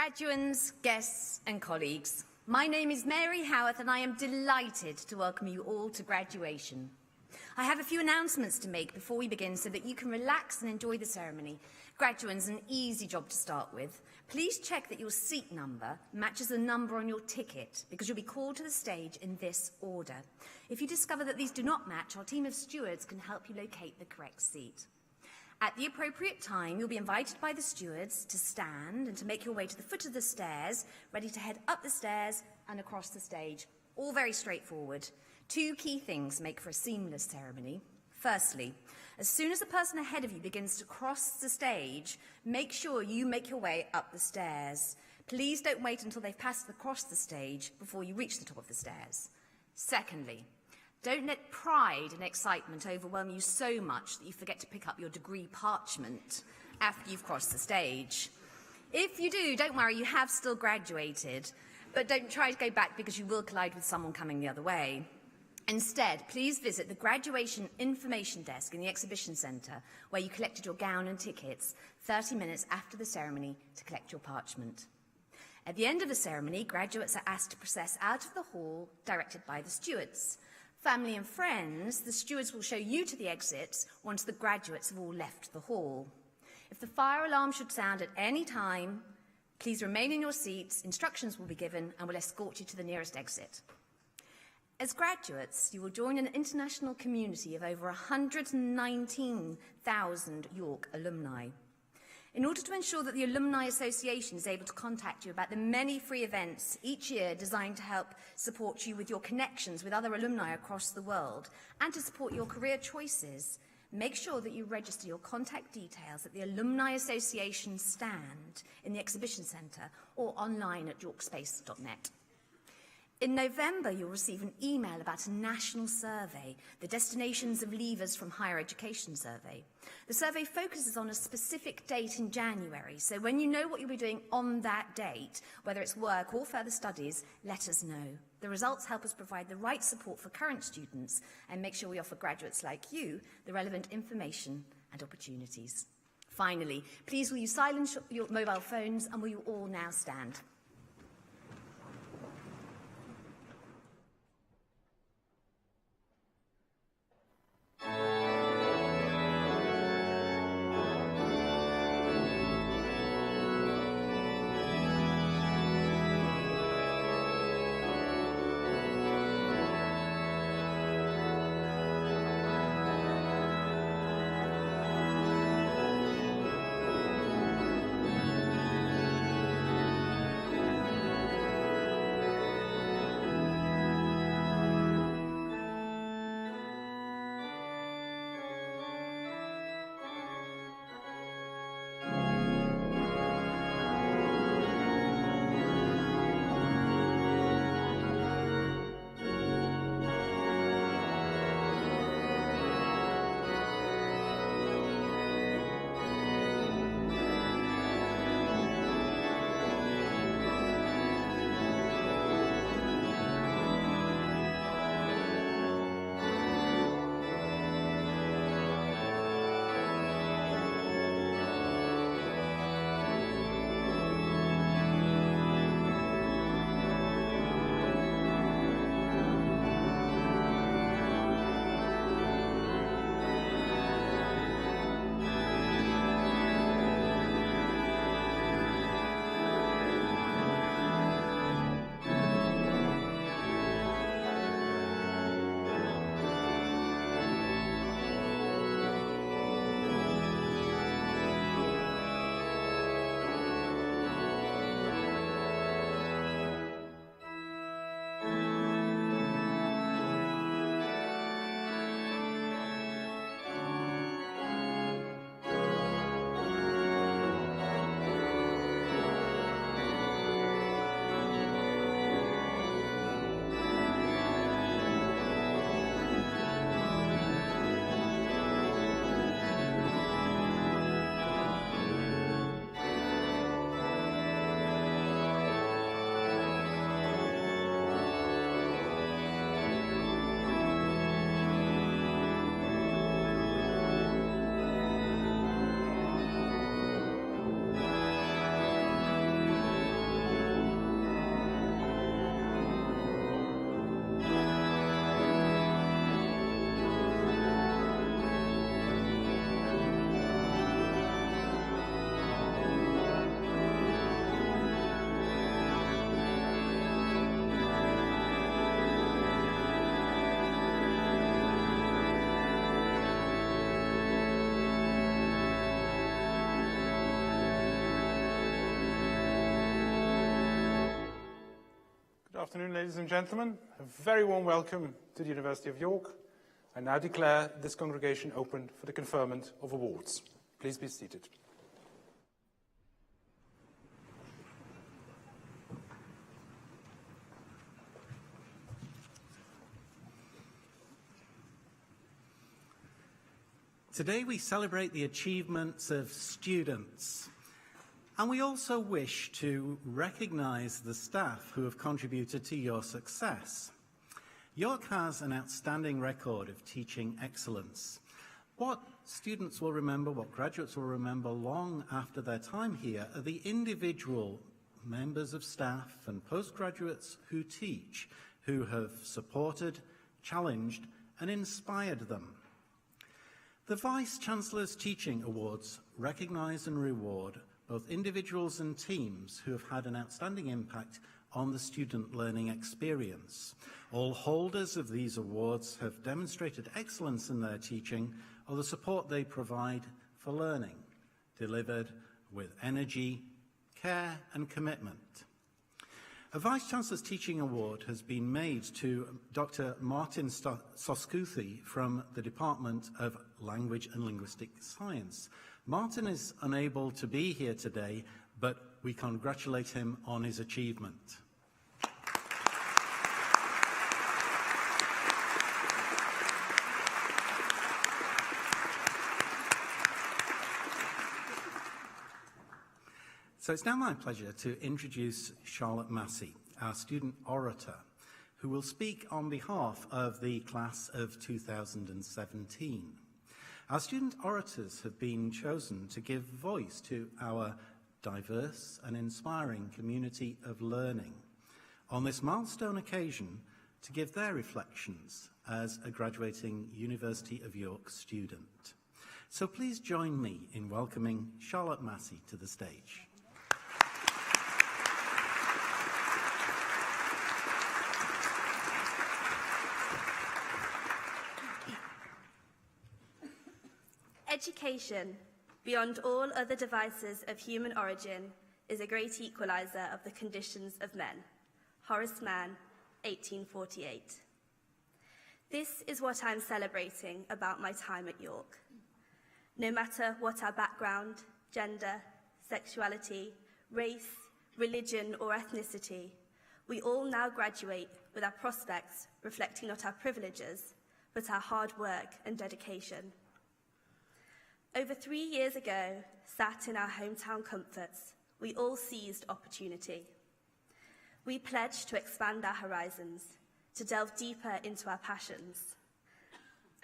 Graduands, guests and colleagues, my name is Mary Howarth and I am delighted to welcome you all to graduation. I have a few announcements to make before we begin so that you can relax and enjoy the ceremony. Graduands, an easy job to start with. Please check that your seat number matches the number on your ticket because you'll be called to the stage in this order. If you discover that these do not match, our team of stewards can help you locate the correct seat. At the appropriate time, you'll be invited by the stewards to stand and to make your way to the foot of the stairs, ready to head up the stairs and across the stage. All very straightforward. Two key things make for a seamless ceremony. Firstly, as soon as the person ahead of you begins to cross the stage, make sure you make your way up the stairs. Please don't wait until they've passed across the stage before you reach the top of the stairs. Secondly, don't let pride and excitement overwhelm you so much that you forget to pick up your degree parchment after you've crossed the stage. If you do, don't worry, you have still graduated, but don't try to go back because you will collide with someone coming the other way. Instead, please visit the Graduation Information Desk in the Exhibition Centre, where you collected your gown and tickets 30 minutes after the ceremony to collect your parchment. At the end of the ceremony, graduates are asked to process out of the hall, directed by the stewards. Family and friends, the stewards will show you to the exits once the graduates have all left the hall. If the fire alarm should sound at any time, please remain in your seats, instructions will be given and will escort you to the nearest exit. As graduates, you will join an international community of over 119,000 York alumni. In order to ensure that the Alumni Association is able to contact you about the many free events each year designed to help support you with your connections with other alumni across the world and to support your career choices, make sure that you register your contact details at the Alumni Association stand in the Exhibition Centre or online at yorkspace.net. In November, you'll receive an email about a national survey, the Destinations of Leavers from Higher Education survey. The survey focuses on a specific date in January, so when you know what you'll be doing on that date, whether it's work or further studies, let us know. The results help us provide the right support for current students and make sure we offer graduates like you the relevant information and opportunities. Finally, please will you silence your mobile phones and will you all now stand? afternoon, ladies and gentlemen. A very warm welcome to the University of York. I now declare this congregation open for the conferment of awards. Please be seated. Today we celebrate the achievements of students, and we also wish to recognise the staff who have contributed to your success. York has an outstanding record of teaching excellence. What students will remember, what graduates will remember long after their time here, are the individual members of staff and postgraduates who teach, who have supported, challenged, and inspired them. The Vice-Chancellor's Teaching Awards recognise and reward both individuals and teams who have had an outstanding impact on the student learning experience. All holders of these awards have demonstrated excellence in their teaching or the support they provide for learning, delivered with energy, care and commitment. A Vice-Chancellor's Teaching Award has been made to Dr. Martin Soskuthi from the Department of Language and Linguistic Science. Martin is unable to be here today, but we congratulate him on his achievement. So it's now my pleasure to introduce Charlotte Massey, our student orator, who will speak on behalf of the class of 2017. Our student orators have been chosen to give voice to our diverse and inspiring community of learning on this milestone occasion to give their reflections as a graduating University of York student. So please join me in welcoming Charlotte Massey to the stage. Education, beyond all other devices of human origin, is a great equaliser of the conditions of men. Horace Mann, 1848. This is what I'm celebrating about my time at York. No matter what our background, gender, sexuality, race, religion or ethnicity, we all now graduate with our prospects reflecting not our privileges, but our hard work and dedication. Over 3 years ago, sat in our hometown comforts, we all seized opportunity. We pledged to expand our horizons, to delve deeper into our passions,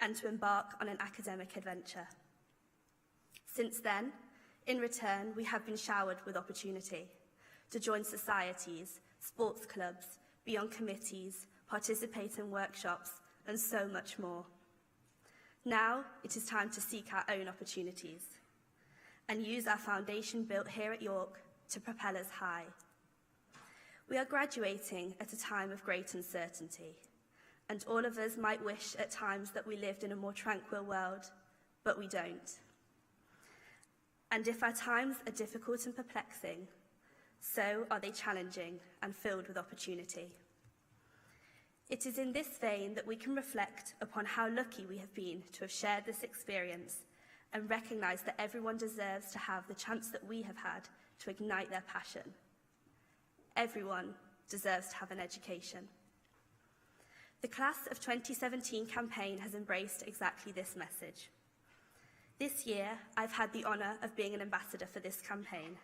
and to embark on an academic adventure. Since then, in return, we have been showered with opportunity to join societies, sports clubs, be on committees, participate in workshops, and so much more. Now it is time to seek our own opportunities and use our foundation built here at York to propel us high. We are graduating at a time of great uncertainty, and all of us might wish at times that we lived in a more tranquil world, but we don't. And if our times are difficult and perplexing, so are they challenging and filled with opportunity. It is in this vein that we can reflect upon how lucky we have been to have shared this experience and recognise that everyone deserves to have the chance that we have had to ignite their passion. Everyone deserves to have an education. The Class of 2017 campaign has embraced exactly this message. This year, I've had the honour of being an ambassador for this campaign,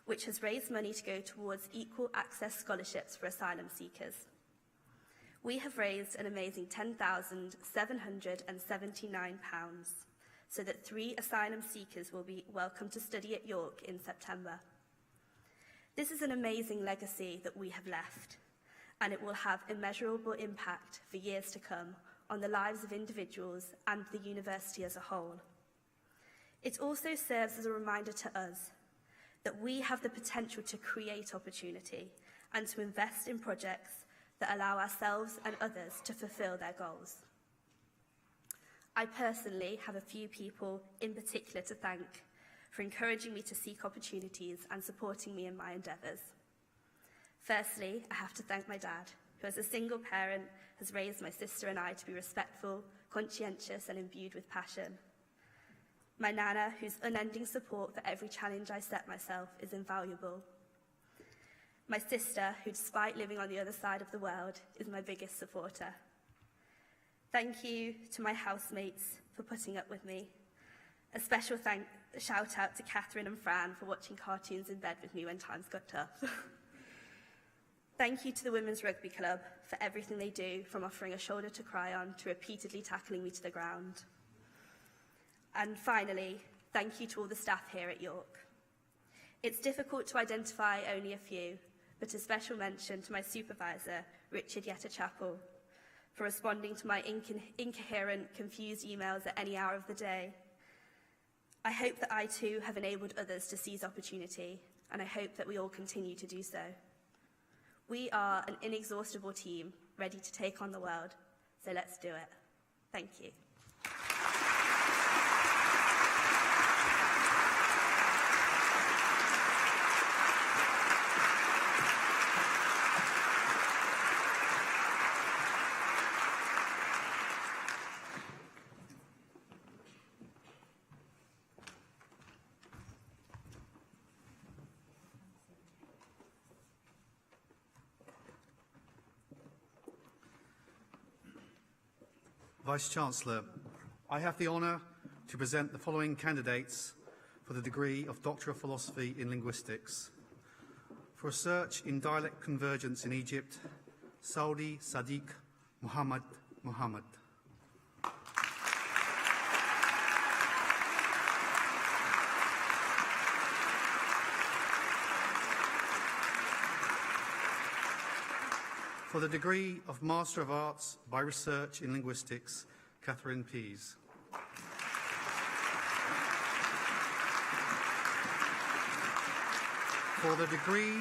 which has raised money to go towards equal access scholarships for asylum seekers. We have raised an amazing £10,779 so that 3 asylum seekers will be welcome to study at York in September. This is an amazing legacy that we have left, and it will have immeasurable impact for years to come on the lives of individuals and the university as a whole. It also serves as a reminder to us that we have the potential to create opportunity and to invest in projects that allow ourselves and others to fulfil their goals. I personally have a few people in particular to thank for encouraging me to seek opportunities and supporting me in my endeavours. Firstly, I have to thank my dad, who as a single parent has raised my sister and I to be respectful, conscientious and imbued with passion. My nana, whose unending support for every challenge I set myself is invaluable. My sister, who despite living on the other side of the world, is my biggest supporter. Thank you to my housemates for putting up with me. A special shout out to Catherine and Fran for watching cartoons in bed with me when times got tough. Thank you to the Women's Rugby Club for everything they do, from offering a shoulder to cry on to repeatedly tackling me to the ground. And finally, thank you to all the staff here at York. It's difficult to identify only a few, but a special mention to my supervisor, Richard Yetta-Chappell, for responding to my incoherent, confused emails at any hour of the day. I hope that I too have enabled others to seize opportunity, and I hope that we all continue to do so. We are an inexhaustible team, ready to take on the world, so let's do it. Thank you. Vice-Chancellor, I have the honour to present the following candidates for the degree of Doctor of Philosophy in Linguistics. For research in dialect convergence in Egypt, Saudi Sadiq Muhammad Muhammad. For the degree of Master of Arts by Research in Linguistics, Catherine Pease. For the degree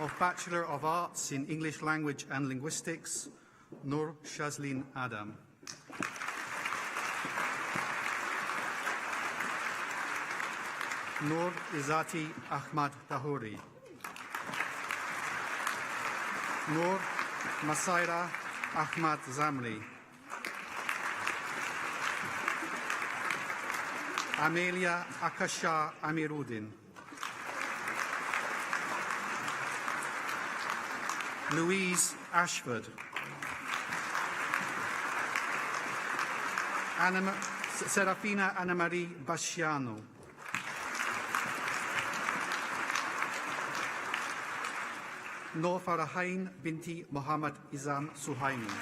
of Bachelor of Arts in English Language and Linguistics, Nur Shazlin Adam. Nur Izati Ahmad Tahuri. Nur Masaira Ahmad Zamli. Amelia Akasha Amiruddin. Louise Ashford. Serafina Anna-Marie Basciano. Noor Farahain binti Muhammad Izam Suhaimi.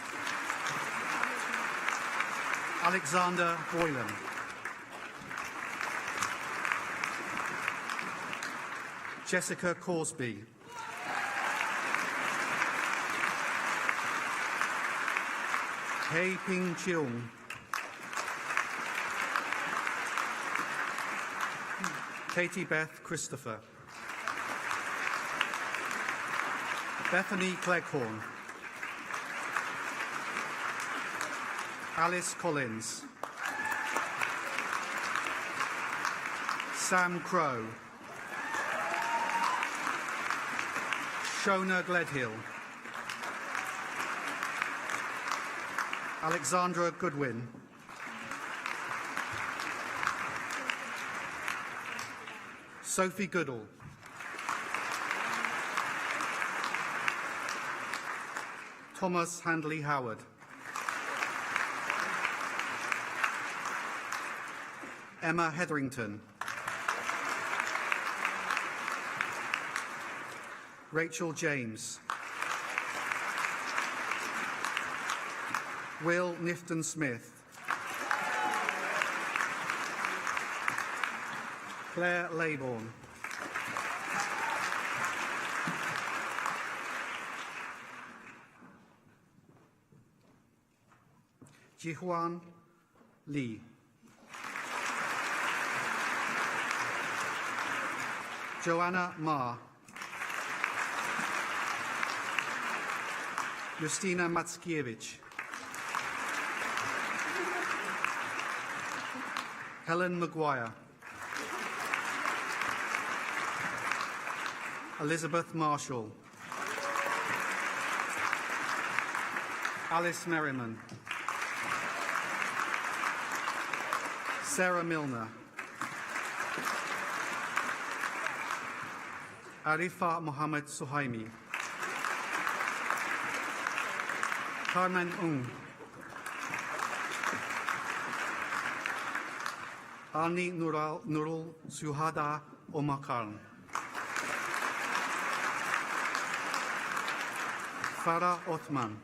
Alexander Boylan. Jessica Corsby. Hei Ping Cheung. Katie Beth Christopher. Bethany Cleghorn. Alice Collins. Sam Crow. Shona Gledhill. Alexandra Goodwin. Sophie Goodall. Thomas Handley Howard. Emma Hetherington. Rachel James. Will Nifton Smith. Claire Laybourne. Jihuan Lee. Joanna Ma. Justina Mackiewicz. Helen Maguire. Elizabeth Marshall. Alice Merriman. Sarah Milner. Arifa Mohammed Suhaimi. Carmen Ung. Ani Nurul Suhada Omakarn. Farah Othman.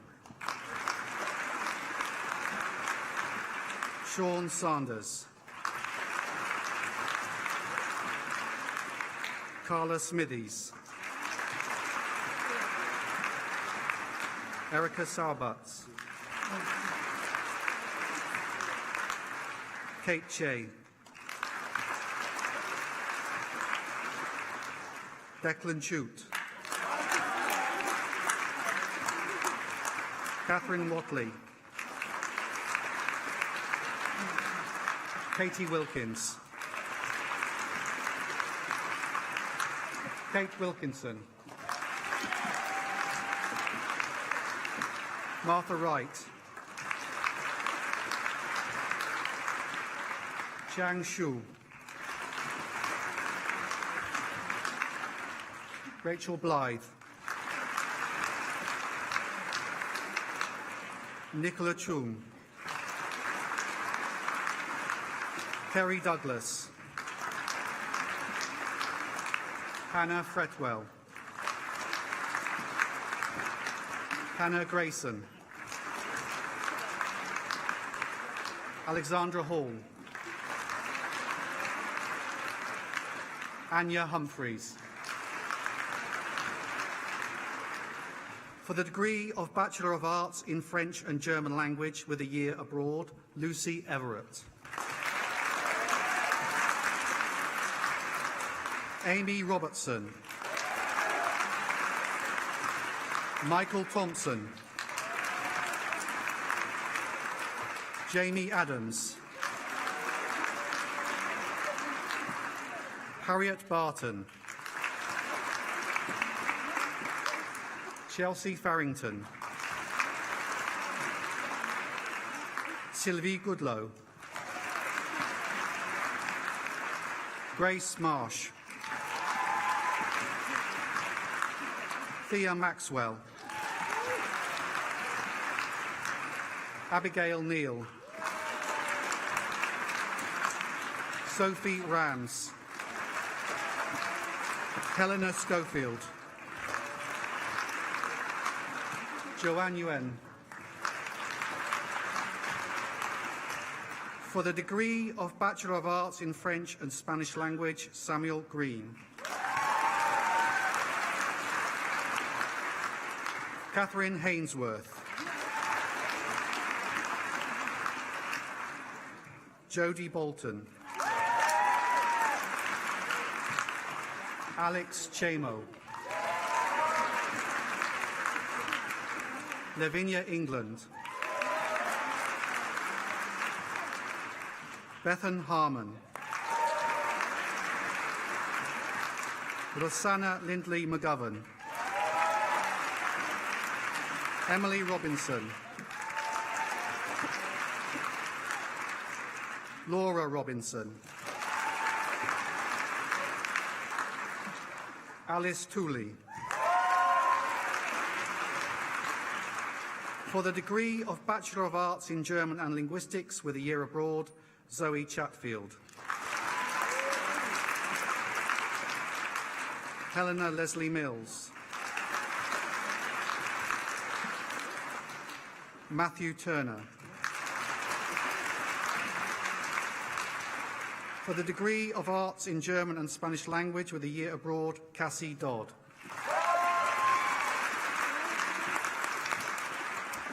Sean Sanders. Carla Smithies. Erica Sarbutz. Kate Che. Declan Chute. Catherine Watley. Katie Wilkins. Kate Wilkinson. Martha Wright. Jiang Shu. Rachel Blythe. Nicola Chung. Kerry Douglas. Hannah Fretwell. Hannah Grayson. Alexandra Hall. Anya Humphreys. For the degree of Bachelor of Arts in French and German Language with a year abroad, Lucy Everett. Amy Robertson. Michael Thompson. Jamie Adams. Harriet Barton. Chelsea Farrington. Sylvie Goodlow. Grace Marsh. Thea Maxwell. Abigail Neal. Sophie Rams. Helena Schofield. Joanne Yuen. For the degree of Bachelor of Arts in French and Spanish Language, Samuel Green. Catherine Hainsworth. Jodie Bolton. Alex Chamo. Lavinia England. Bethan Harmon. Rosanna Lindley McGovern. Emily Robinson. Laura Robinson. Alice Tooley. For the degree of Bachelor of Arts in German and Linguistics with a year abroad, Zoe Chatfield. Helena Leslie Mills. Matthew Turner. For the degree of Arts in German and Spanish Language with a year abroad, Cassie Dodd.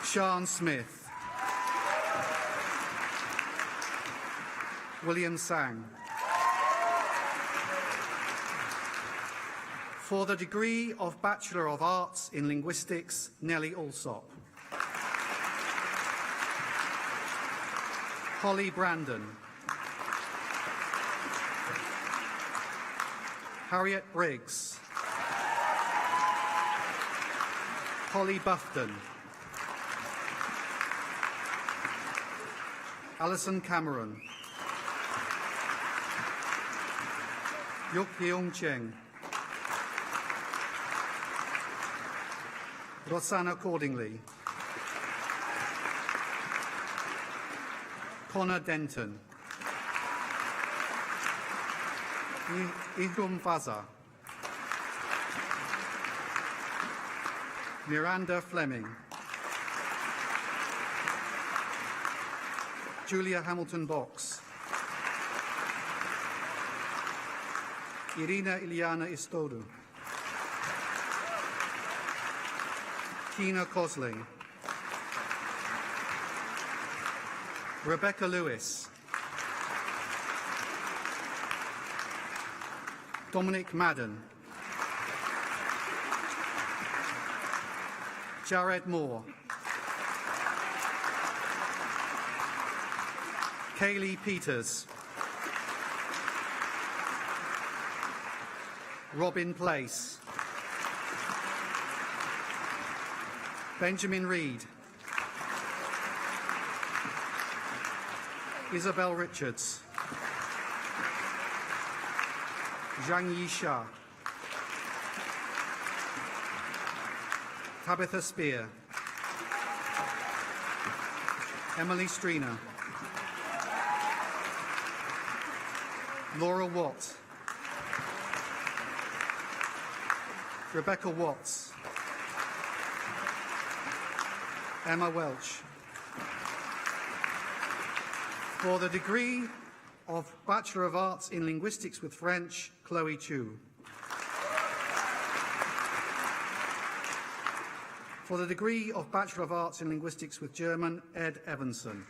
Sian Smith. William Sang. For the degree of Bachelor of Arts in Linguistics, Nellie Alsop. Holly Brandon. Harriet Briggs. Holly Bufton. Alison Cameron, Yuk Yeong Cheng, Rosanna Cordingley, Connor Denton, Ihrum Faza, Miranda Fleming, Julia Hamilton Box, Irina Iliana Istodu, Kina Cosling, Rebecca Lewis, Dominic Madden, Jared Moore, Kaylee Peters, Robin Place, Benjamin Reed, Isabel Richards, Zhang Yisha, Tabitha Spear, Emily Streena, Laura Watt, Rebecca Watts, Emma Welch. For the degree of Bachelor of Arts in Linguistics with French, Chloe Chu. For the degree of Bachelor of Arts in Linguistics with German, Ed Evanson.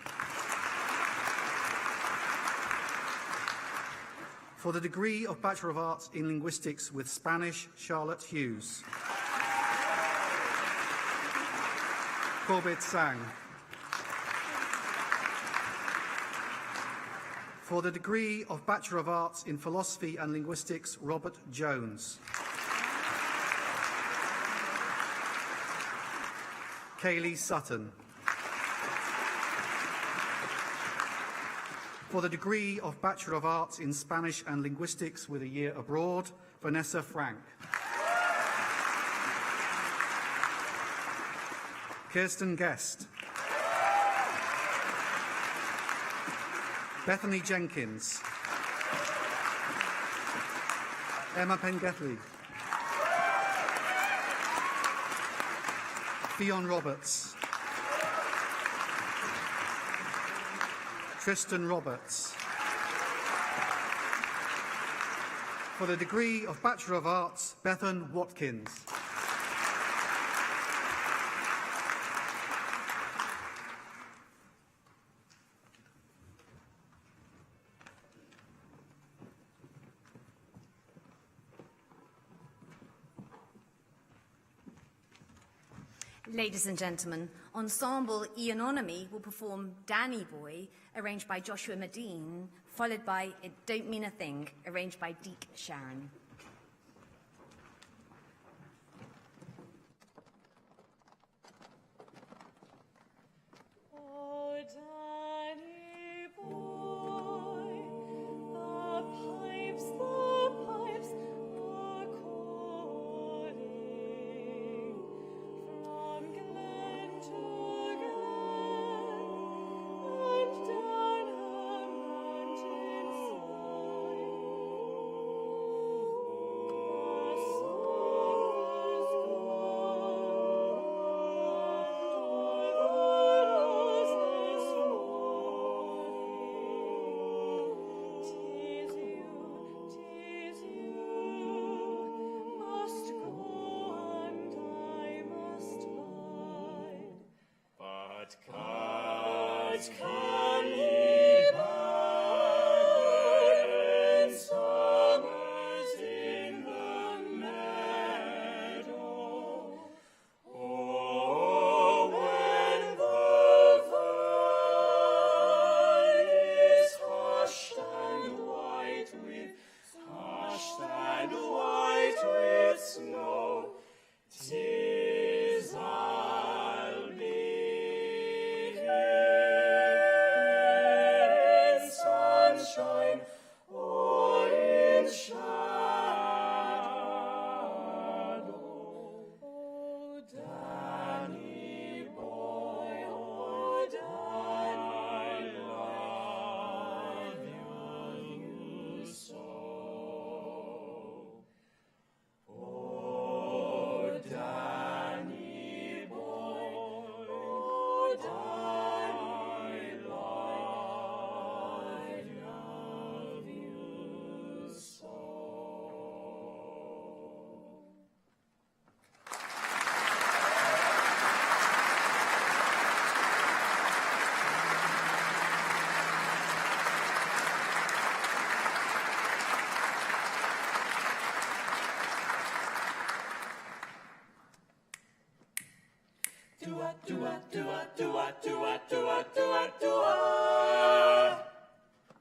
For the degree of Bachelor of Arts in Linguistics with Spanish, Charlotte Hughes. Corbett Sang. For the degree of Bachelor of Arts in Philosophy and Linguistics, Robert Jones. Kaylee Sutton. For the degree of Bachelor of Arts in Spanish and Linguistics with a year abroad, Vanessa Frank. Kirsten Guest. Bethany Jenkins. Emma Pengethley. Fionn Roberts. Tristan Roberts. For the degree of Bachelor of Arts, Bethan Watkins. Ladies and gentlemen, Ensemble Eonomy will perform Danny Boy, arranged by Joshua Medine, followed by It Don't Mean a Thing, arranged by Deke Sharon. Oh, Danny boy, the pipes are calling from glen to glen and down a mountainside. Come ye back and summer's in the meadow. Oh, when the vine is hushed and white with snow, 'tis I'll be here.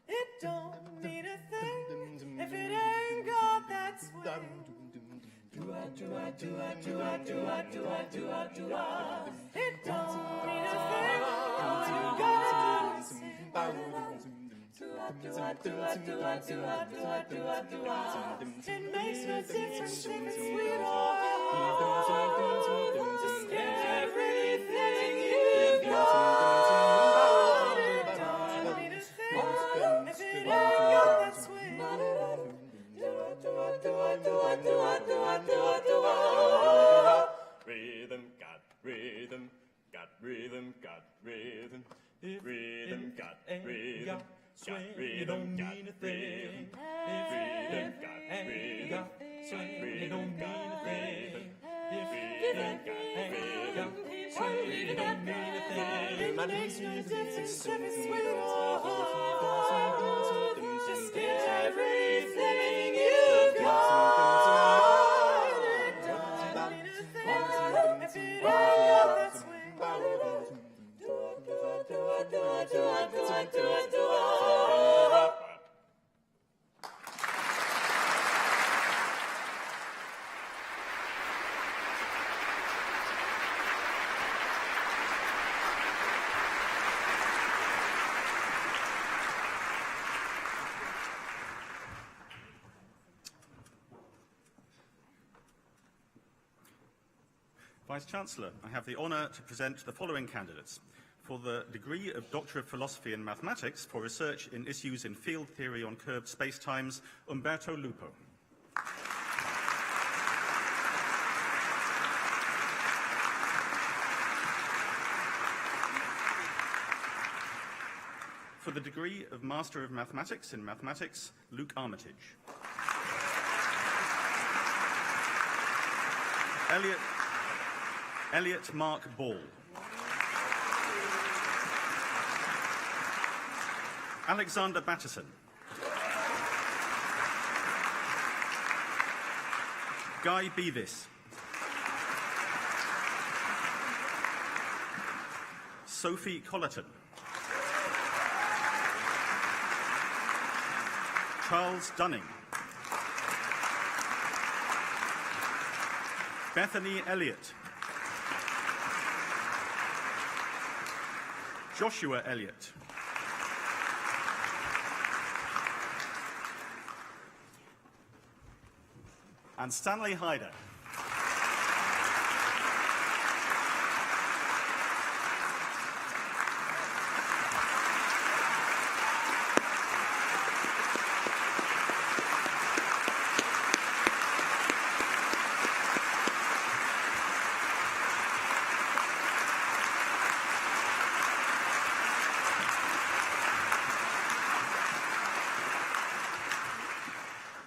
It don't mean a thing if it ain't got that swing. It don't mean a thing if you got to sing. It makes no difference if it's sweet or just everything you've got. It don't mean a thing if it ain't got that swing. Rhythm, got rhythm, got rhythm, got rhythm. Rhythm, got rhythm, got rhythm, got rhythm. Rhythm, got rhythm, rhythm, got rhythm. Rhythm, got rhythm, rhythm, got rhythm. It makes no difference if it's sweet or hard. Just give everything you've got. It don't mean a thing if it ain't got that swing. Vice-Chancellor, I have the honour to present the following candidates for the degree of Doctor of Philosophy in Mathematics for research in issues in field theory on curved spacetimes, Umberto Lupo. For the degree of Master of Mathematics in Mathematics, Luke Armitage. Elliot Mark Ball. Alexander Batterson. Guy Beavis. Sophie Collerton. Charles Dunning. Bethany Elliott. Joshua Elliott. And Stanley Hyder.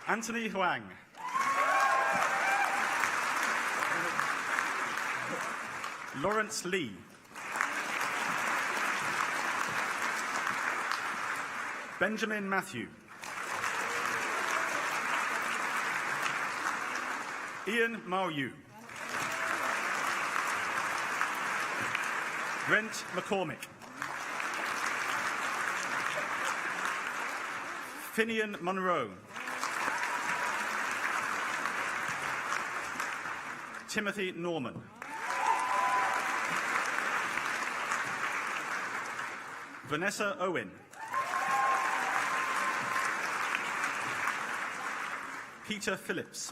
Anthony Huang. Lawrence Lee. Benjamin Matthew. Ian Maoyu. Brent McCormick. Finian Munro. Timothy Norman. Vanessa Owen. Peter Phillips.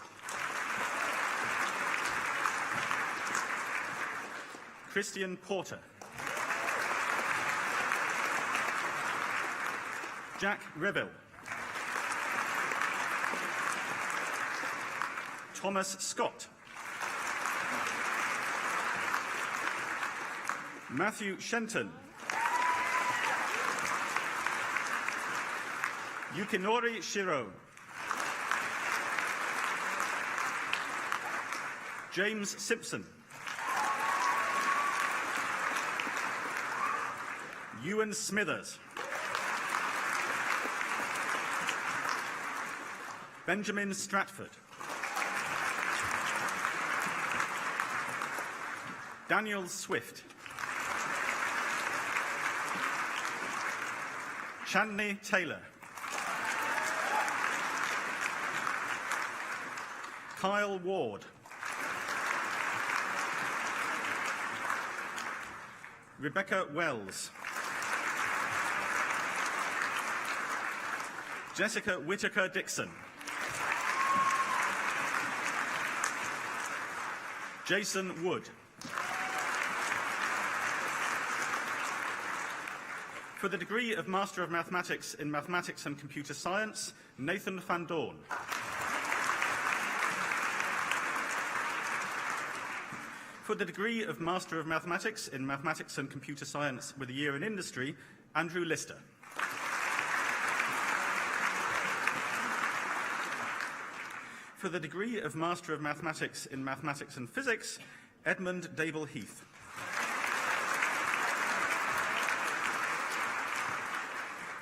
Christian Porter. Jack Revel. Thomas Scott. Matthew Shenton. Yukinori Shiro. James Simpson. Ewan Smithers. Benjamin Stratford. Daniel Swift. Chandni Taylor. Kyle Ward. Rebecca Wells. Jessica Whitaker-Dixon. Jason Wood. For the degree of Master of Mathematics in Mathematics and Computer Science, Nathan van Doorn. For the degree of Master of Mathematics in Mathematics and Computer Science with a year in industry, Andrew Lister. For the degree of Master of Mathematics in Mathematics and Physics, Edmund Dable Heath.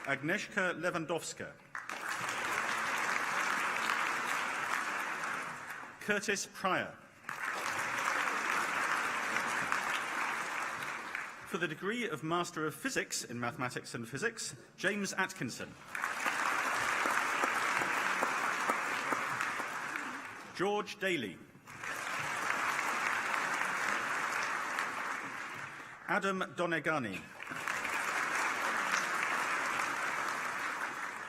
Agnieszka Lewandowska. Curtis Pryor. For the degree of Master of Physics in Mathematics and Physics, James Atkinson. George Daly. Adam Donegani.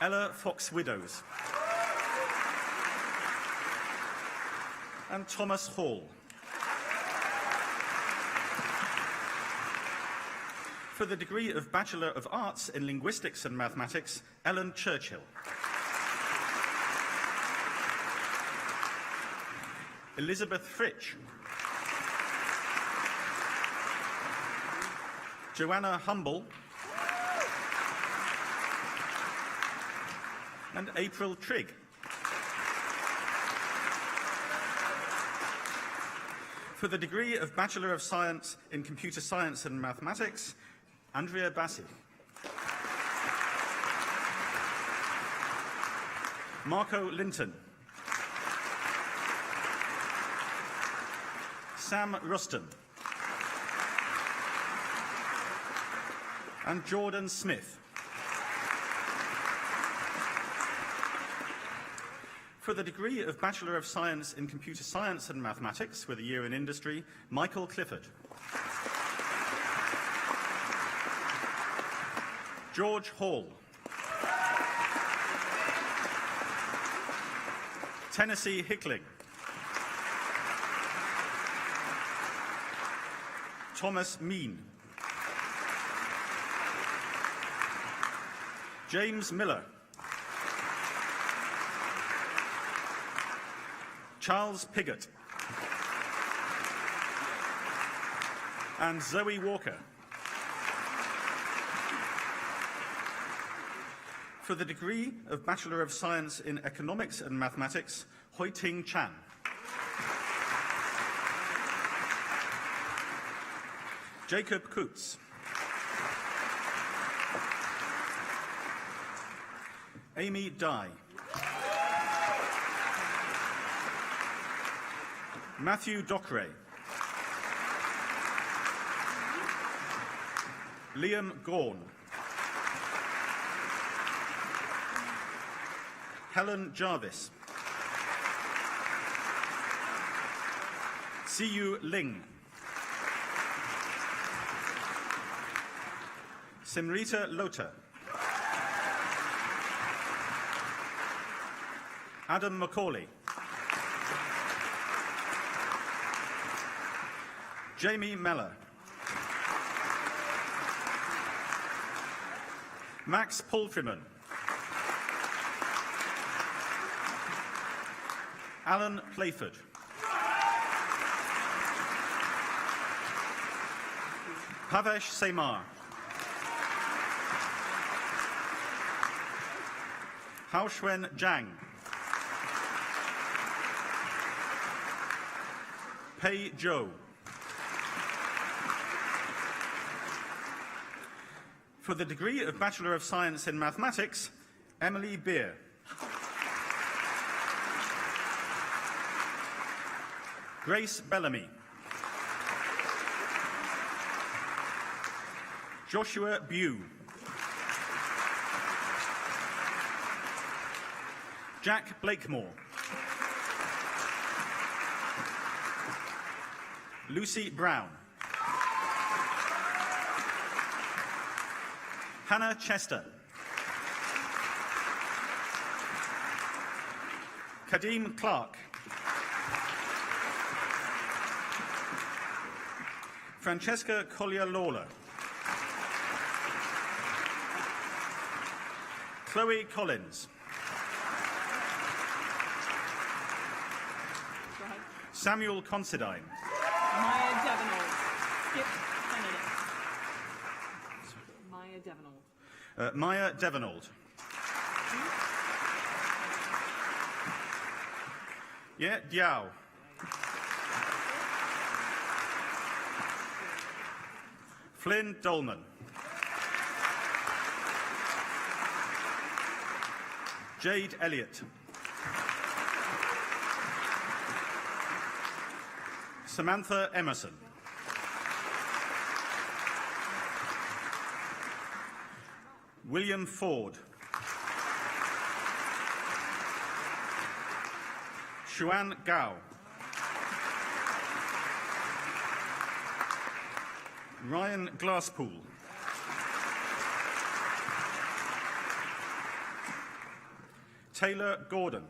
Ella Fox-Widows. And Thomas Hall. For the degree of Bachelor of Arts in Linguistics and Mathematics, Ellen Churchill. Elizabeth Fritsch. Joanna Humble. And April Trigg. For the degree of Bachelor of Science in Computer Science and Mathematics, Andrea Bassi. Marco Linton. Sam Ruston. And Jordan Smith. For the degree of Bachelor of Science in Computer Science and Mathematics with a year in industry, Michael Clifford. George Hall. Tennessee Hickling. Thomas Mean. James Miller. Charles Piggott. And Zoe Walker. For the degree of Bachelor of Science in Economics and Mathematics, Hoi Ting Chan. Jacob Coates. Amy Dye. Matthew Dockeray. Liam Gorn. Helen Jarvis. Siyu Ling. Simrita Lota. Adam Macaulay. Jamie Meller. Max Palfreman. Alan Playford. Pavesh Semar. Haoxuan Zhang. Pei Zhou. For the degree of Bachelor of Science in Mathematics, Emily Beer. Grace Bellamy. Joshua Bew. Jack Blakemore. Lucy Brown. Hannah Chester. Kadeem Clark. Francesca Collier-Lawler. Chloe Collins. Samuel Considine. Maya Devenold. Skip Kennedy. Maya Devenold. Maya Devenold. Yeah, Diao. Flynn Dolman. Jade Elliott. Samantha Emerson. William Ford. Xuan Gao. Ryan Glasspool. Taylor Gordon.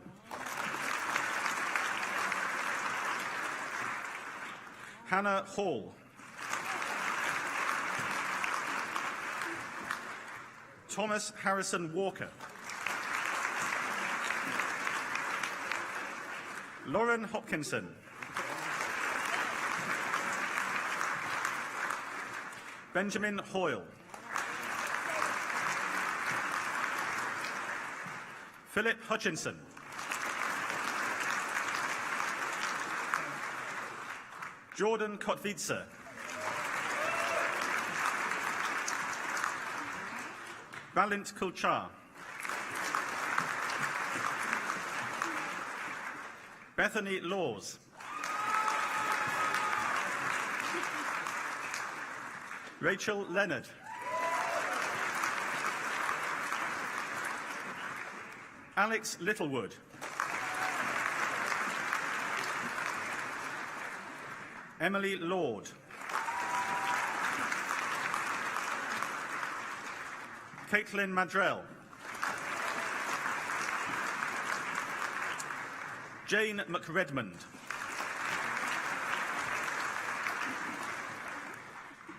Hannah Hall. Thomas Harrison Walker. Lauren Hopkinson. Benjamin Hoyle. Philip Hutchinson. Jordan Kotvitsa. Balint Kulchar. Bethany Laws. Rachel Leonard. Alex Littlewood. Emily Lord. Caitlin Madrell. Jane McRedmond.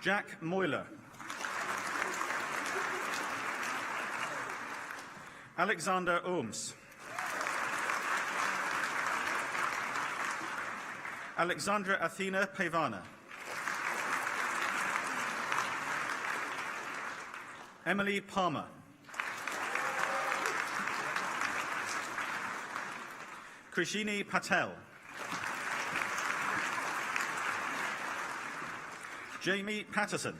Jack Moyler. Alexander Ohms. Alexandra Athena Pavana. Emily Palmer. Krishini Patel. Jamie Patterson.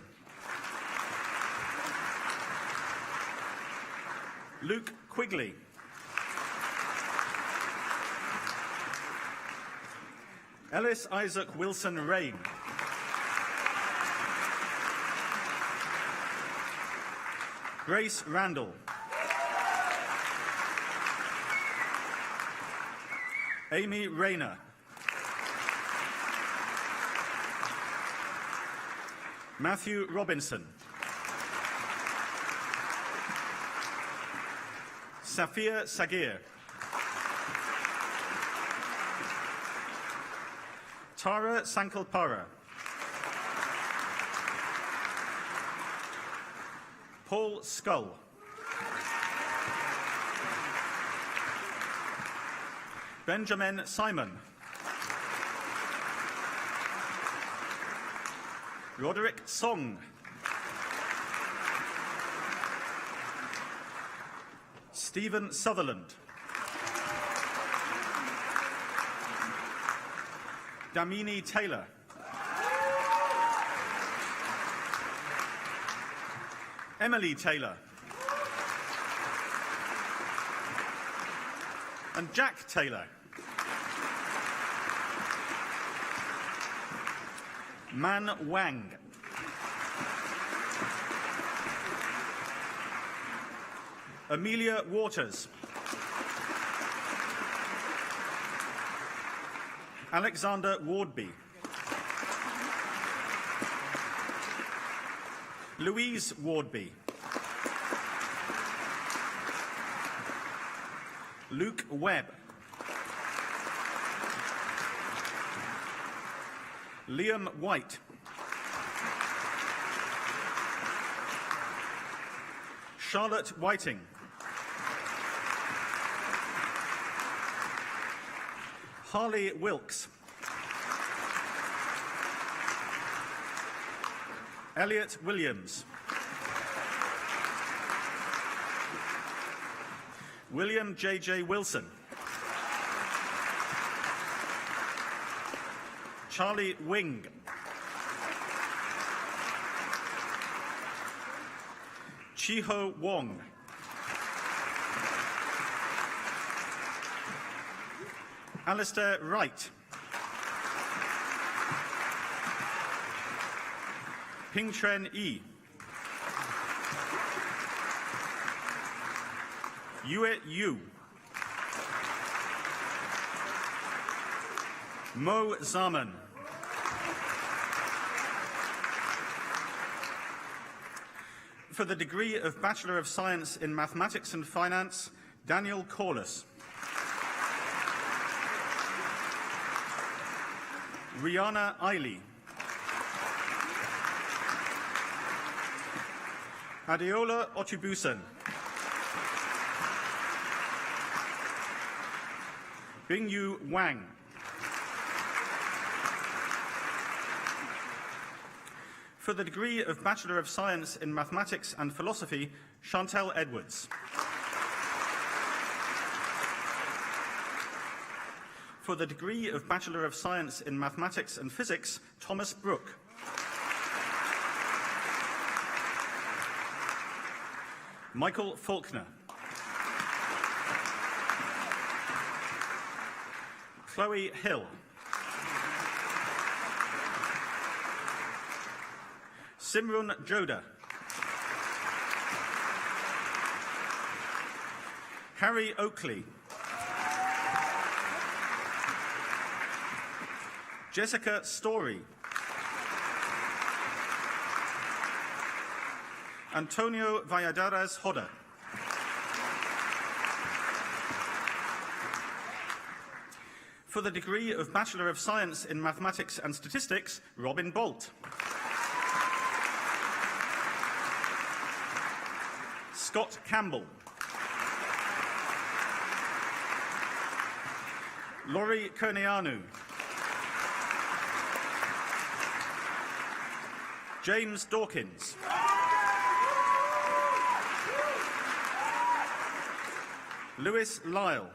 Luke Quigley. Ellis Isaac Wilson Rain. Grace Randall. Amy Rayner. Matthew Robinson. Safia Sagir. Tara Sankalpara. Paul Skull. Benjamin Simon. Roderick Song. Stephen Sutherland. Damini Taylor. Emily Taylor. And Jack Taylor. Man Wang. Amelia Waters. Alexander Wardby. Louise Wardby. Luke Webb. Liam White. Charlotte Whiting. Harley Wilkes. Elliot Williams. William J.J. Wilson. Charlie Wing. Chiho Wong. Alistair Wright. Ping Tren Yi. Yue Yu. Mo Zaman. For the degree of Bachelor of Science in Mathematics and Finance, Daniel Corliss. Rihanna Eiley. Adeola Otubusen. Bingyu Wang. For the degree of Bachelor of Science in Mathematics and Philosophy, Chantel Edwards. For the degree of Bachelor of Science in Mathematics and Physics, Thomas Brooke. Michael Faulkner. Chloe Hill. Simran Joda. Harry Oakley. Jessica Story. Antonio Valladares Hodder. For the degree of Bachelor of Science in Mathematics and Statistics, Robin Bolt. Scott Campbell. Laurie Kernianu. James Dawkins. Lewis Lyle.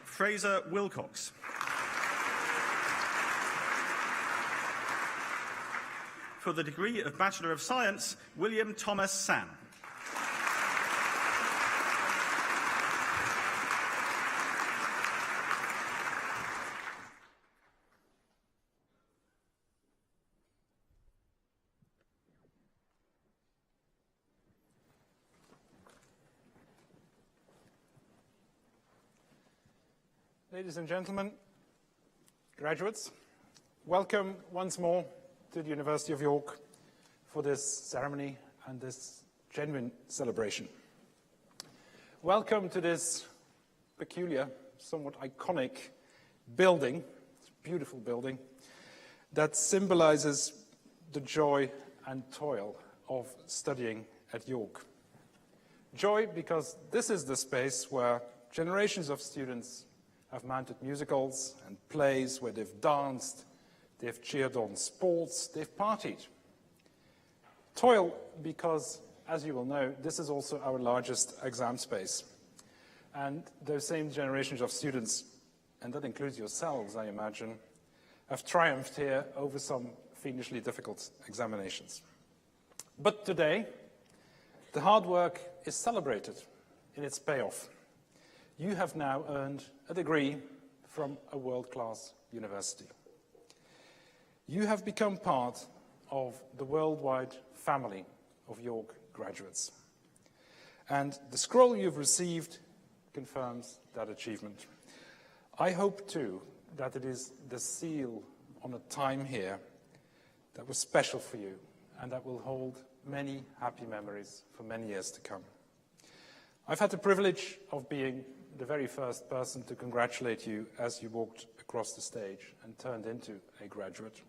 Fraser Wilcox. For the degree of Bachelor of Science, William Thomas San. Ladies and gentlemen, graduates, welcome once more to the University of York for this ceremony and this genuine celebration. Welcome to this peculiar, somewhat iconic building, it's a beautiful building, that symbolizes the joy and toil of studying at York. Joy because this is the space where generations of students have mounted musicals and plays where they've danced, they've cheered on sports, they've partied. Toil because, as you will know, this is also our largest exam space. And those same generations of students, and that includes yourselves, I imagine, have triumphed here over some fiendishly difficult examinations. But today, the hard work is celebrated in its payoff. You have now earned a degree from a world-class university. You have become part of the worldwide family of York graduates. And the scroll you've received confirms that achievement. I hope, too, that it is the seal on a time here that was special for you and that will hold many happy memories for many years to come. I've had the privilege of being the very first person to congratulate you as you walked across the stage and turned into a graduate.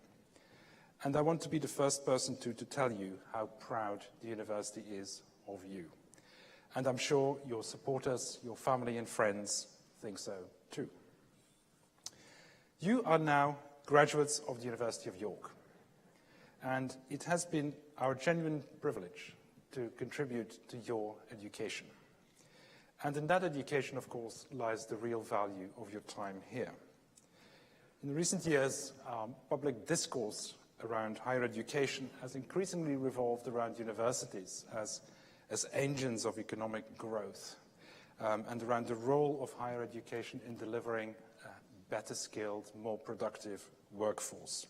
And I want to be the first person to tell you how proud the university is of you. And I'm sure your supporters, your family and friends think so too. You are now graduates of the University of York. And it has been our genuine privilege to contribute to your education. And in that education, of course, lies the real value of your time here. In recent years, public discourse around higher education has increasingly revolved around universities as engines of economic growth, and around the role of higher education in delivering a better skilled, more productive workforce.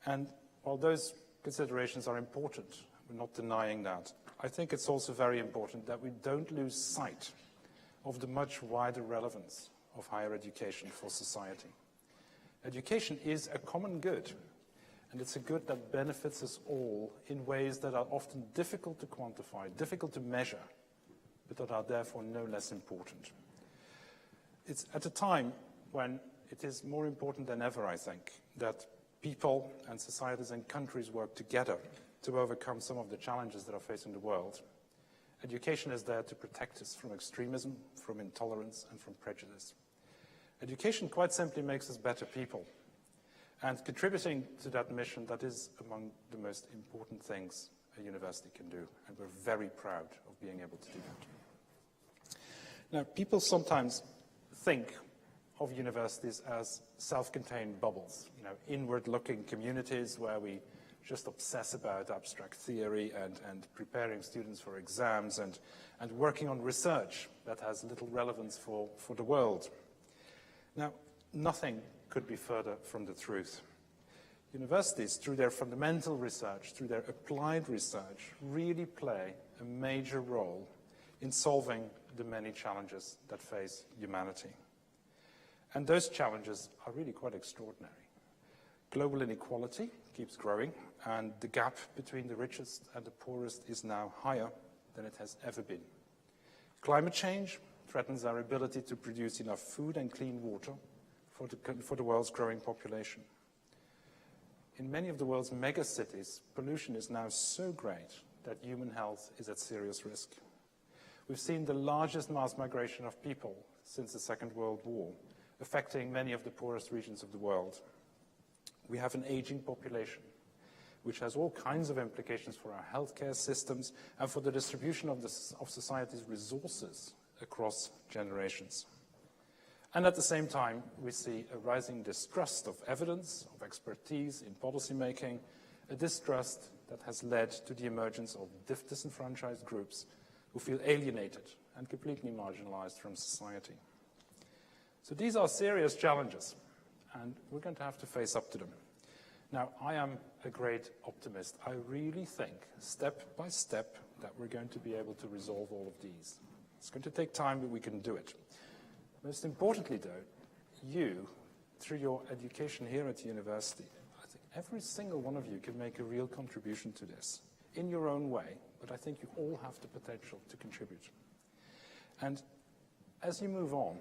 And while those considerations are important, we're not denying that, I think it's also very important that we don't lose sight of the much wider relevance of higher education for society. Education is a common good, and it's a good that benefits us all in ways that are often difficult to quantify, difficult to measure, but that are therefore no less important. It's at a time when it is more important than ever, I think, that people and societies and countries work together to overcome some of the challenges that are facing the world. Education is there to protect us from extremism, from intolerance, and from prejudice. Education quite simply makes us better people, and contributing to that mission, that is among the most important things a university can do, and we're very proud of being able to do that. Now, people sometimes think of universities as self-contained bubbles, inward-looking communities where we just obsess about abstract theory and preparing students for exams and working on research that has little relevance for the world. Now, nothing could be further from the truth. Universities, through their fundamental research, through their applied research, really play a major role in solving the many challenges that face humanity. And those challenges are really quite extraordinary. Global inequality keeps growing, and the gap between the richest and the poorest is now higher than it has ever been. Climate change threatens our ability to produce enough food and clean water for the world's growing population. In many of the world's megacities, pollution is now so great that human health is at serious risk. We've seen the largest mass migration of people since the Second World War, affecting many of the poorest regions of the world. We have an aging population, which has all kinds of implications for our healthcare systems and for the distribution of society's resources across generations. And at the same time, we see a rising distrust of evidence, of expertise in policymaking, a distrust that has led to the emergence of disenfranchised groups who feel alienated and completely marginalized from society. So these are serious challenges, and we're going to have to face up to them. Now, I am a great optimist. I really think, step by step, that we're going to be able to resolve all of these. It's going to take time, but we can do it. Most importantly, though, you, through your education here at the university, I think every single one of you can make a real contribution to this, in your own way, but I think you all have the potential to contribute. And as you move on,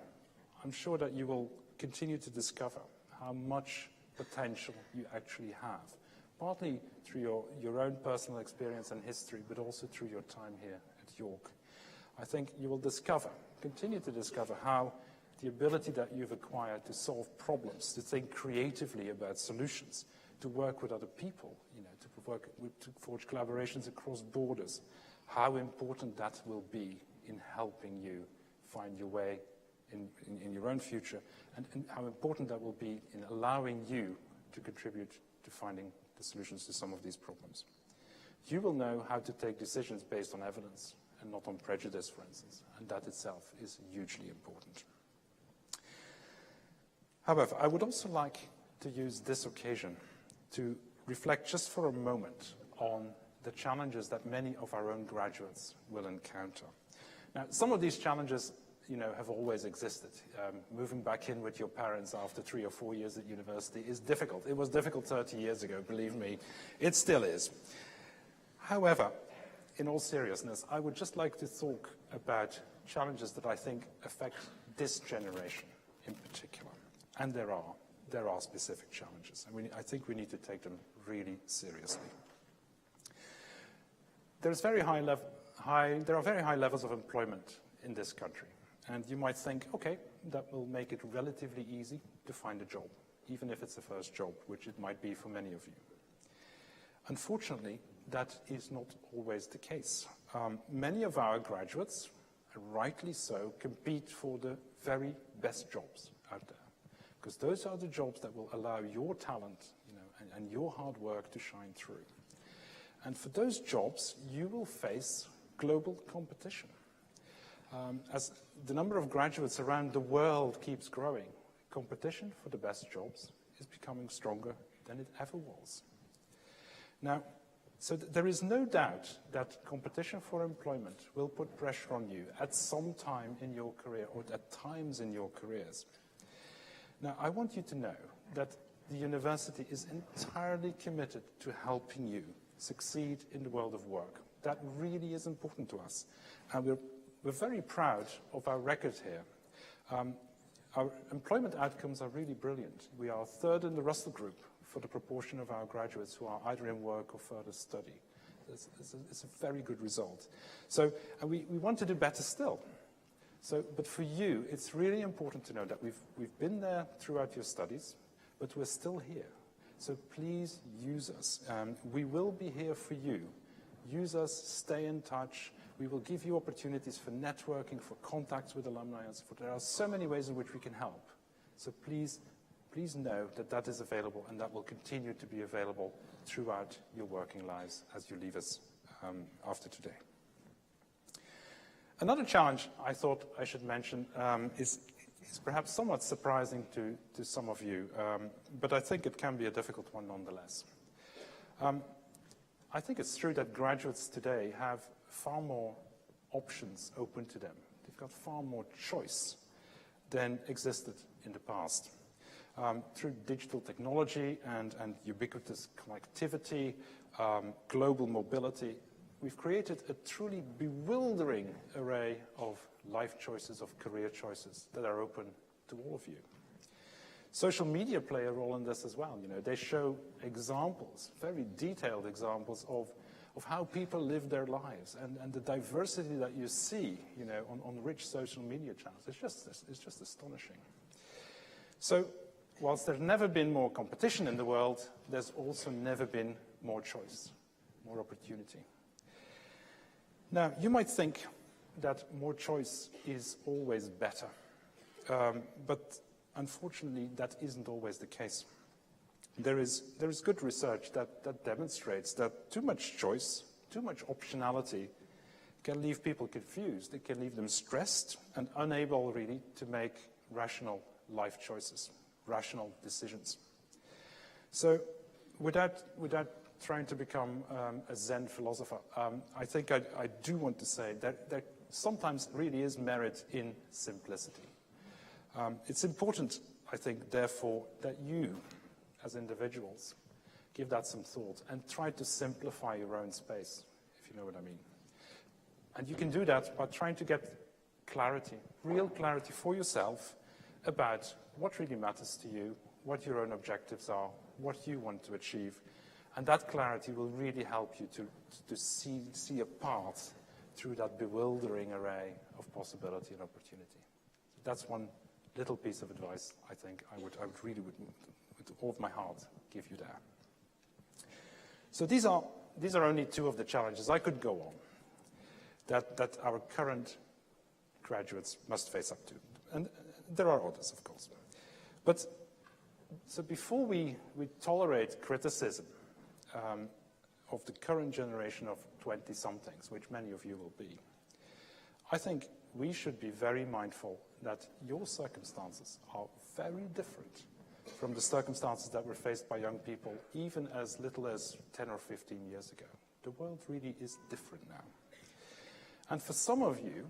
I'm sure that you will continue to discover how much potential you actually have, partly through your own personal experience and history, but also through your time here at York. I think you will continue to discover how the ability that you've acquired to solve problems, to think creatively about solutions, to work with other people, to forge collaborations across borders, how important that will be in helping you find your way in your own future, and how important that will be in allowing you to contribute to finding the solutions to some of these problems. You will know how to take decisions based on evidence and not on prejudice, for instance, and that itself is hugely important. However, I would also like to use this occasion to reflect just for a moment on the challenges that many of our own graduates will encounter. Now, some of these challenges have always existed. Moving back in with your parents after 3 or 4 years at university is difficult. It was difficult 30 years ago, believe me. It still is. However, in all seriousness, I would just like to talk about challenges that I think affect this generation in particular. And there are specific challenges. I think we need to take them really seriously. There are very high levels of employment in this country. And you might think, okay, that will make it relatively easy to find a job, even if it's the first job, which it might be for many of you. Unfortunately, that is not always the case. Many of our graduates, and rightly so, compete for the very best jobs out there, because those are the jobs that will allow your talent, and your hard work to shine through. And for those jobs, you will face global competition. As the number of graduates around the world keeps growing, competition for the best jobs is becoming stronger than it ever was. Now, so there is no doubt that competition for employment will put pressure on you at some time in your career, or at times in your careers. Now, I want you to know that the university is entirely committed to helping you succeed in the world of work. That really is important to us. And we're very proud of our record here. Our employment outcomes are really brilliant. We are third in the Russell Group for the proportion of our graduates who are either in work or further study. It's a very good result. So, and we want to do better still. So, but for you, it's really important to know that we've been there throughout your studies, but we're still here. So please use us. We will be here for you. Use us, stay in touch. We will give you opportunities for networking, for contacts with alumni, and so forth. There are so many ways in which we can help. So please know that that is available, and that will continue to be available throughout your working lives as you leave us after today. Another challenge I thought I should mention is perhaps somewhat surprising to some of you, but I think it can be a difficult one nonetheless. I think it's true that graduates today have far more options open to them. They've got far more choice than existed in the past. Through digital technology and ubiquitous connectivity, global mobility, we've created a truly bewildering array of life choices, of career choices that are open to all of you. Social media play a role in this as well. They show examples, very detailed examples of how people live their lives, and the diversity that you see, on rich social media channels. It's just astonishing. So, whilst there's never been more competition in the world, there's also never been more choice, more opportunity. Now, you might think that more choice is always better, but unfortunately, that isn't always the case. There is good research that demonstrates that too much choice, too much optionality can leave people confused. It can leave them stressed and unable really to make rational life choices, rational decisions. So without trying to become a Zen philosopher, I think I do want to say that there sometimes really is merit in simplicity. It's important, I think, therefore, that you, as individuals, give that some thought and try to simplify your own space, if you know what I mean. And you can do that by trying to get clarity, real clarity for yourself about what really matters to you, what your own objectives are, what you want to achieve. And that clarity will really help you to see a path through that bewildering array of possibility and opportunity. That's one little piece of advice I think I would really, with all of my heart, give you there. So these are only two of the challenges. I could go on that our current graduates must face up to. And there are others, of course. But so before we tolerate criticism of the current generation of 20-somethings, which many of you will be, I think we should be very mindful that your circumstances are very different from the circumstances that were faced by young people even as little as 10 or 15 years ago. The world really is different now. And for some of you,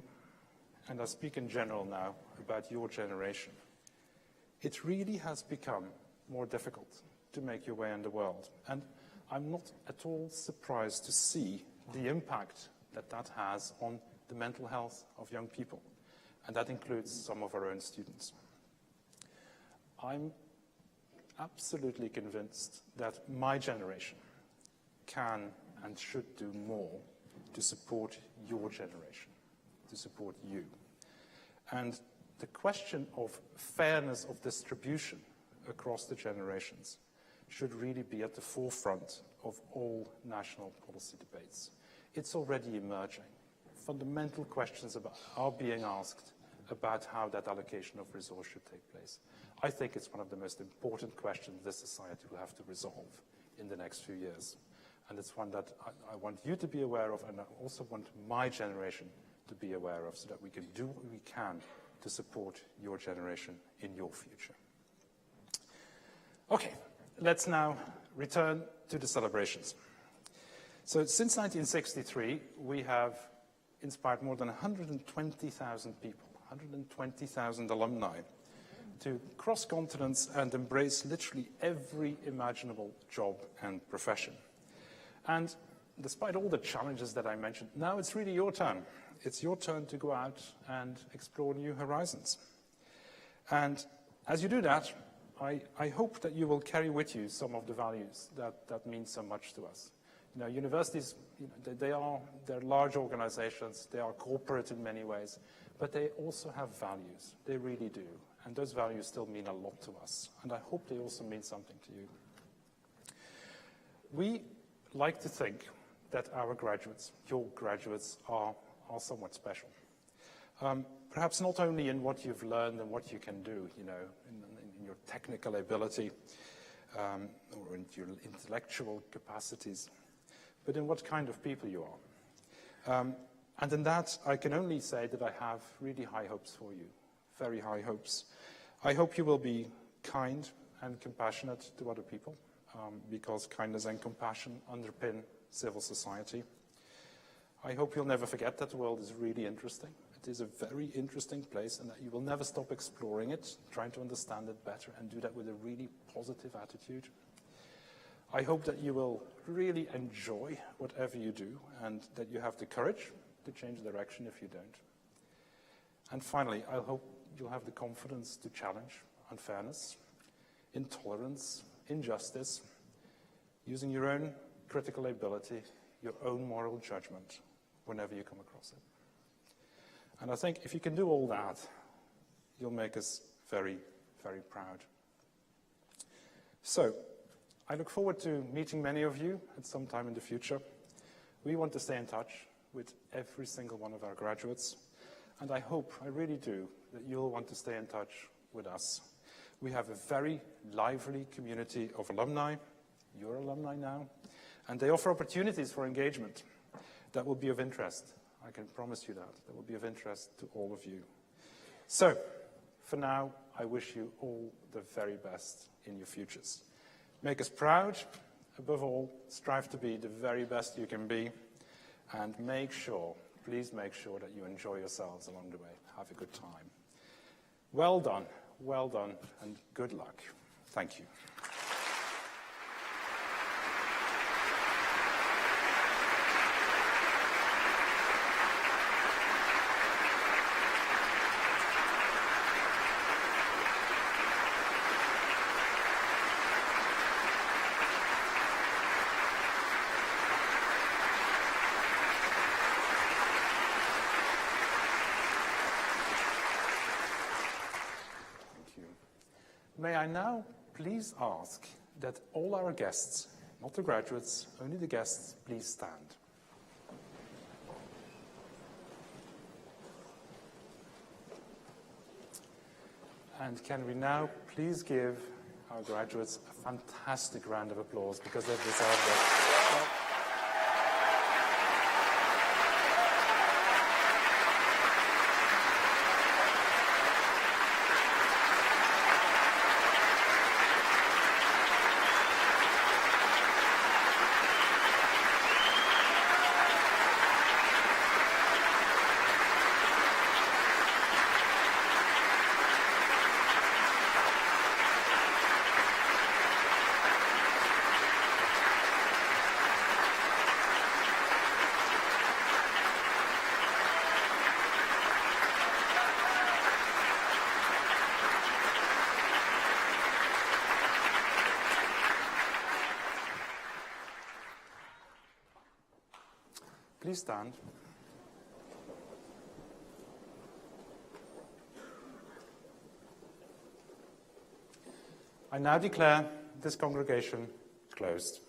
and I speak in general now about your generation, it really has become more difficult to make your way in the world. And I'm not at all surprised to see the impact that that has on the mental health of young people. And that includes some of our own students. I'm absolutely convinced that my generation can and should do more to support your generation, to support you. And the question of fairness of distribution across the generations should really be at the forefront of all national policy debates. It's already emerging. Fundamental questions are being asked about how that allocation of resource should take place. I think it's one of the most important questions this society will have to resolve in the next few years. And it's one that I want you to be aware of, and I also want my generation to be aware of, so that we can do what we can to support your generation in your future. Okay, let's now return to the celebrations. So since 1963, we have inspired more than 120,000 people, 120,000 alumni, to cross continents and embrace literally every imaginable job and profession. And despite all the challenges that I mentioned, now it's really your turn. It's your turn to go out and explore new horizons. And as you do that, I hope that you will carry with you some of the values that mean so much to us. You know, universities, they're large organizations, they are corporate in many ways, but they also have values. They really do. And those values still mean a lot to us. And I hope they also mean something to you. We like to think that our graduates, your graduates, are somewhat special. Perhaps not only in what you've learned and what you can do, you know, in your technical ability or in your intellectual capacities, but in what kind of people you are. And in that, I can only say that I have really high hopes for you, very high hopes. I hope you will be kind and compassionate to other people, because kindness and compassion underpin civil society. I hope you'll never forget that the world is really interesting. It is a very interesting place, and that you will never stop exploring it, trying to understand it better, and do that with a really positive attitude. I hope that you will really enjoy whatever you do, and that you have the courage to change direction if you don't. And finally, I hope you'll have the confidence to challenge unfairness, intolerance, injustice, using your own critical ability, your own moral judgment, whenever you come across it. And I think if you can do all that, you'll make us very, very proud. So, I look forward to meeting many of you at some time in the future. We want to stay in touch with every single one of our graduates, and I hope, I really do, that you'll want to stay in touch with us. We have a very lively community of alumni. You're alumni now, and they offer opportunities for engagement that will be of interest. I can promise you that. That will be of interest to all of you. So, for now, I wish you all the very best in your futures. Make us proud. Above all, strive to be the very best you can be. And make sure, please make sure that you enjoy yourselves along the way. Have a good time. Well done, and good luck. Thank you. May I now please ask that all our guests, not the graduates, only the guests, please stand. And can we now please give our graduates a fantastic round of applause, because they've deserved it. please stand. I now declare this congregation closed.